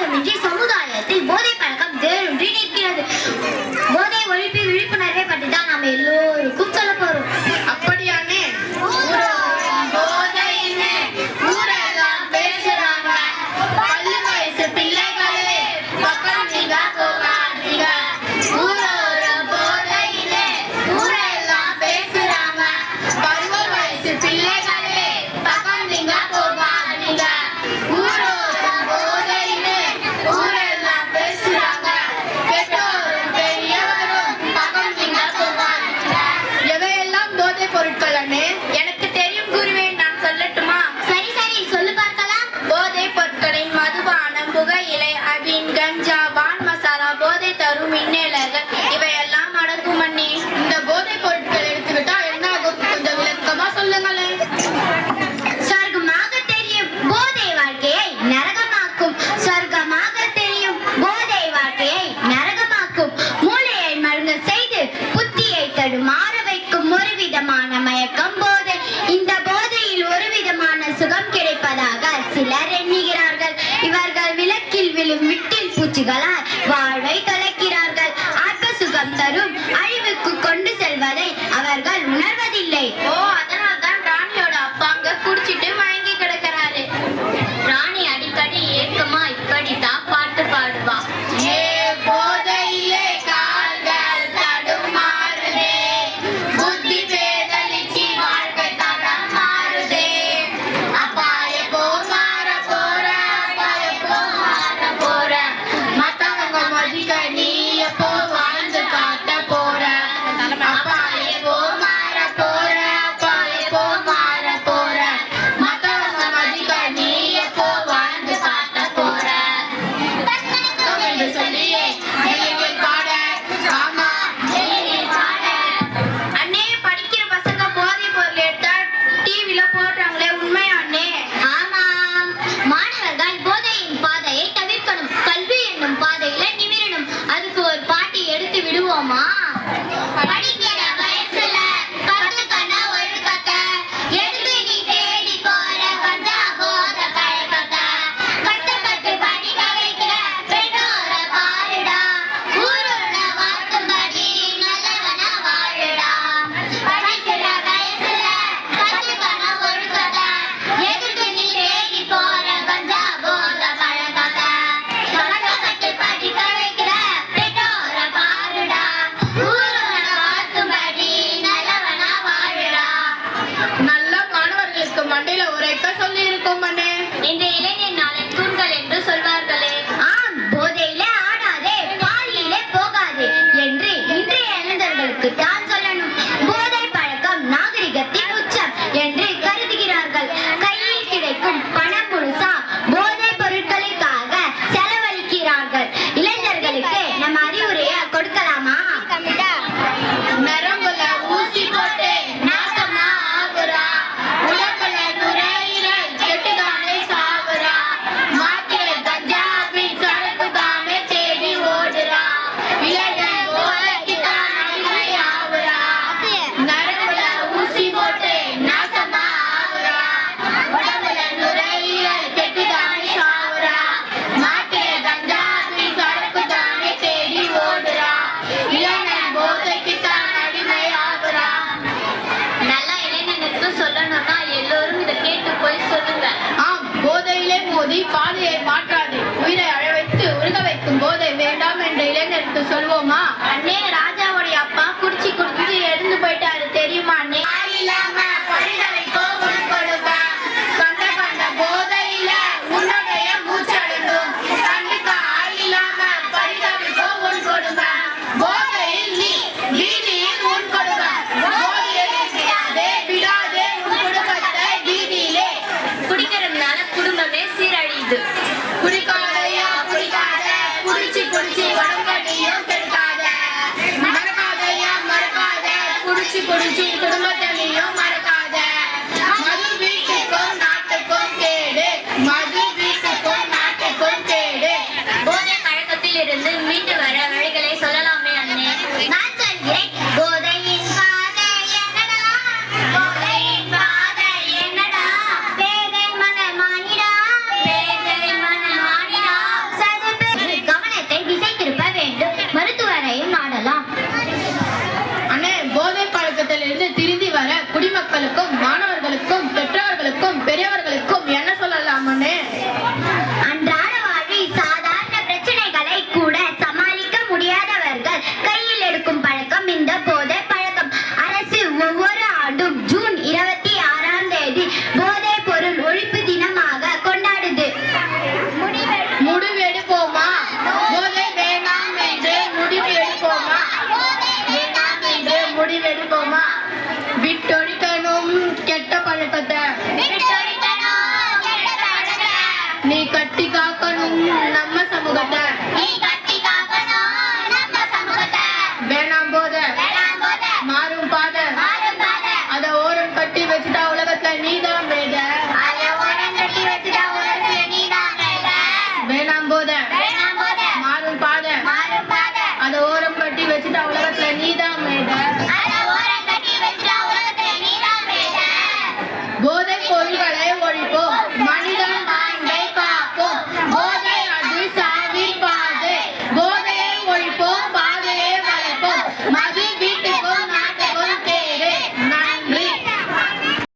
மட்டுமின்றி சமுதாயத்தில் போதை பழக்கம் வேரூன்றி நிற்கிறது. போதை ஒழிப்பு விழிப்புணர்வை பற்றி தான் நாம் எல்லோருக்கும் சொல்ல போறோம். அப்படியானே? போதைன்னு ஊரெல்லாம் பேசுறாங்க. 10 வயசு பிள்ளைகளே பக்கம் நீங்க போகாதீங்க. ஊரோர போதைன்னு ஊரெல்லாம் பேசுறாங்க. 10 வயசு பிள்ளைகளே பக்கம் நீங்க போகாதீங்க. ஊரோர போதைன்னு ஊரெல்லாம் பேசுறாங்க. பெற்றோரும் பெரியவரும் பக்கம் நீங்க போகாதீங்க. எவையெல்லாம் போதை பொருட்கள் அண்ணே? எனக்கு தெரியும் குருவே, நான் சொல்லட்டுமா? சரி சரி சொல்லு பார்க்கலாம். போதை பொருட்களின் மதுபானம், புகையிலை, அபின், கஞ்சா, பான் மசாலா, போதை தரும் மின்னேலர்கள் இவையெல்லாம் அடங்கும் அண்ணே. இந்த போதை பொருட்கள் எடுத்துக்கிட்டா என்ன ஆகும்? கொஞ்சம் விளக்கமா சொல்லுங்களேன். சொர்க்கமாக தெரியும் போதை வாழ்க்கையை நரகமாக்கும். சொர்க்கமாக தெரியும் போதை வாழ்க்கையை நரகமாக்கும். மூளையை மழுங்க செய்து புத்தியை தடுமாற வைக்கும் ஒரு விதமான மயக்கம் போதை. இந்த போதையில் ஒரு விதமான சுகம் கிடைப்பதாக சிலர் எண்ணுகிறார்கள். இவர்கள் விளக்கில் விழும் விட்டில் பூச்சிகளால் வாழ்வை தொலைக்கிறார்கள். அற்ப சுகம் தரும் அழிவுக்கு கொண்டு செல்வதை அவர்கள் உணர்வதில்லை. ஓ, அதனால தான் ராணியோட அப்பா அங்க குடிச்சிட்டு மயங்கி கிடக்கிறாரு. ராணி அடிக்கடி ஏக்கமா இப்படித்தான் பாட்டு பாடுவா. ஏ போதையிலே கால்கள் தடுமாறுதே, புத்தி பேதலிச்சு வாழ்க்கை தடம் மாறுதே. அப்பாய போ மாற போற, அப்பாய போ மாற போற, மத்தவங்க மதிக்க நீ எப்போ வாழ்ந்து காட்ட போற. அப்பாய போ மாற போற, அப்பாய போ மாற போற, மத்தவங்க மதிக்க நீ எப்போ வாழ்ந்து காட்ட போற. என்று சொல்லியே எல்லையில் பாட, ஆமா எல்லையில் பாட. அண்ணே, படிக்கிற பசங்க போதை பொருள் எடுத்தா டிவில போடுறாங்களே, உண்மையா அண்ணே? ஆமாம், மாணவர்கள் போதையின் பாதையை தவிர்க்கணும். கல்வி என்னும் பாதையில நிமிரணும். அதுக்கு ஒரு பாட்டி எடுத்து விடுவோமா? படிக்கிற வயசுல கத்துக்கணும் ஒழுக்கத்தை, எதுக்கு நீ தேடி போற கஞ்சா போதை பழக்கத்தை? கஷ்டப்பட்டு படிக்க வைக்கிற பெற்றோர பாருடா, ஊரோட வாட்டும்படி நல்லவனா வாழுடா. படிக்கிற வயசுல கத்துக்கணும் ஒழுக்கத்தை, எதுக்கு நீ தேடி போற கஞ்சா போதை பழக்கத்தை? கஷ்டப்பட்டு படிக்க வைக்கிற பெற்றோர பாருடா, ஊரோட வாட்டும்படி நல்லவனா வாழுடா. நல்ல மாணவர்களுக்கு மண்டையில உரைக்க சொல்லி இருக்கோம் அண்ணே. இந்த இளைஞர் நாளை தூண்கள் என்று சொல்வார்களே. ஆம், போதையிலே ஆடாதே, பாலியிலே போகாதே என்று இன்றைய இளைஞர்களுக்கு தான் சொல்லணும். போதை பழக்கம் நாகரிகத்தின் உச்சம் என்று கருதுகிறார்கள். கையில் கிடைக்கும் பணம் முழுசா போதை பொருட்களுக்காக செலவழிக்கிறார்கள். இளைஞர்களுக்கு நம்ம அறிவுரையை கொடுக்கலாமா? நரம்புல ஊசி போட்டு நாசமா ஆகுறா, உடம்புல நுரையீரல் கெட்டுதானே சாகுறா, மாத்திரை கஞ்சா பின் சரக்கு தானே தேடி ஓடுறா, இளைஞன் போதைக்குத்தான் அடிமை ஆகுறா. நரம்புல ஊசி போட்டு நாசமா ஆகுறா, உடம்புல நுரையீரல் கெட்டுதானே சாகுறா, மாத்திரை கஞ்சா பின் சரக்கு தானே தேடி ஓடுறா, இளைஞன் போதைக்குத்தான் அடிமை ஆகுறா. நல்ல இளைஞனுக்கு சொல்லணும்னா எல்லோரும் இதை கேட்டு போய் சொல்லுங்க. ஆம், போதையிலே மோதி பாதையை மாற்றாதே, உயிரை அழ வைத்து உருக வைக்கும் போதை வேண்டாம் என்ற இளைஞருக்கு சொல்வோமா? அண்ணே, ராஜாவுடைய அப்பா குடிச்சு குடிச்சு எழுந்து போயிட்டாரு, தெரியுமா அண்ணே? கண்ட கண்ட போதையில உன்னுடைய மூச்சடங்கும், கண்ணுக்கு ஆயிலாம பரிதவிக்கும் உன் கொடுமை. போதையில் நீ வீதியில் உன் கொடுமை. போதையை விடாதே உன் குடும்பத்தை வீதியிலே. குடிக்கிறதுனால குடும்பமே சீரழியுது. குடிக்காதையா குடிக்காத, குடிச்சு குடிச்சு உடம்பையும் கெடுக்காத. மறக்காதையா மறக்காத, குடிச்சு குடிச்சு குடும்பத்தையும் மறக்காத. மது வீட்டுக்கும் நாட்டுக்கும் கேடு, மது வீட்டுக்கும் நாட்டுக்கும் கேடு. போதை பழக்கத்தில் இருந்து மீண்டு